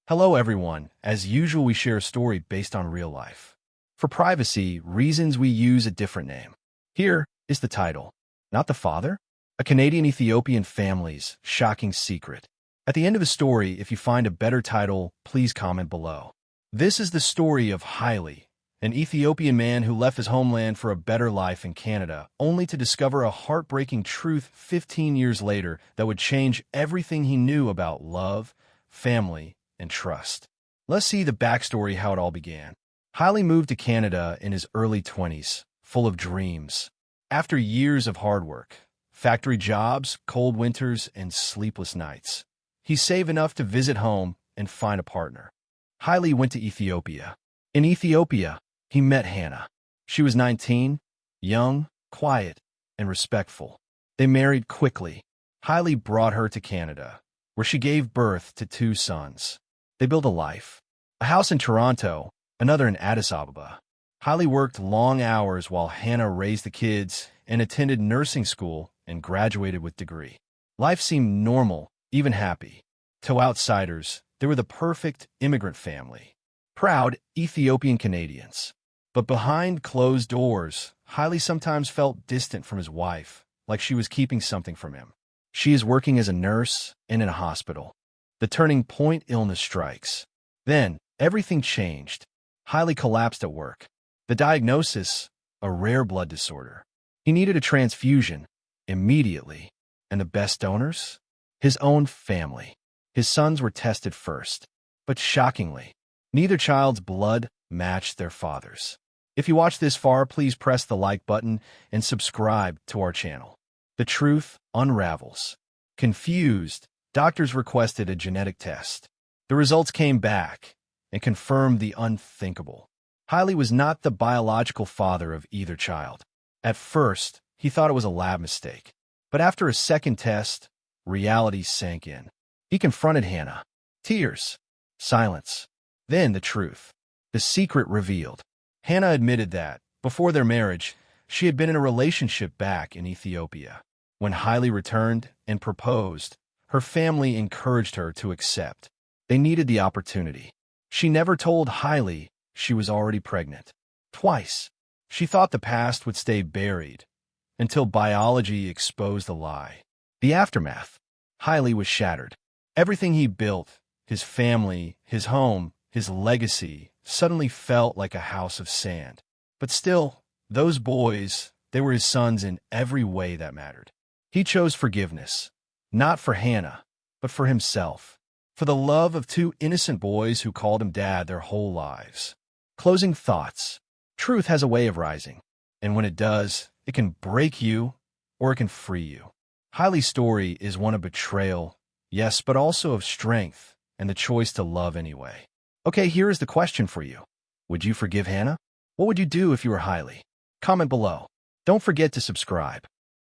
Hello everyone. As usual, we share a story based on real life. For privacy reasons, we use a different name. Here is the title. Not the Father? A Canadian Ethiopian family's shocking secret. At the end of the story, if you find a better title, please comment below. This is the story of Haile, an Ethiopian man who left his homeland for a better life in Canada, only to discover a heartbreaking truth 15 years later that would change everything he knew about love, family, and trust. Let's see the backstory, how it all began. Haile moved to Canada in his early 20s, full of dreams. After years of hard work, factory jobs, cold winters, and sleepless nights, he saved enough to visit home and find a partner. Haile went to Ethiopia. In Ethiopia, he met Hannah. She was 19, young, quiet, and respectful. They married quickly. Haile brought her to Canada, where she gave birth to 2 sons. They built a life. A house in Toronto, another in Addis Ababa. Haile worked long hours while Hannah raised the kids and attended nursing school and graduated with degree. Life seemed normal, even happy. To outsiders, they were the perfect immigrant family. Proud Ethiopian Canadians. But behind closed doors, Haile sometimes felt distant from his wife, like she was keeping something from him. She is working as a nurse and in a hospital. The turning point: illness strikes. Then, everything changed. Haile collapsed at work. The diagnosis: a rare blood disorder. He needed a transfusion, immediately. And the best donors? His own family. His sons were tested first. But shockingly, neither child's blood matched their father's. If you watch this far, please press the like button and subscribe to our channel. The truth unravels. Confused, doctors requested a genetic test. The results came back and confirmed the unthinkable. Haile was not the biological father of either child. At first, he thought it was a lab mistake. But after a second test, reality sank in. He confronted Hannah. Tears. Silence. Then the truth. The secret revealed. Hannah admitted that, before their marriage, she had been in a relationship back in Ethiopia. When Haile returned and proposed, her family encouraged her to accept. They needed the opportunity. She never told Haile she was already pregnant. Twice. She thought the past would stay buried, until biology exposed the lie. The aftermath. Haile was shattered. Everything he built, his family, his home, his legacy, suddenly felt like a house of sand. But still, those boys, they were his sons in every way that mattered. He chose forgiveness, not for Hannah, but for himself, for the love of 2 innocent boys who called him dad their whole lives. Closing thoughts. Truth has a way of rising, and when it does, it can break you or it can free you. Haile's story is one of betrayal, yes, but also of strength and the choice to love anyway. Okay, here is the question for you. Would you forgive Hannah? What would you do if you were Haile? Comment below. Don't forget to subscribe.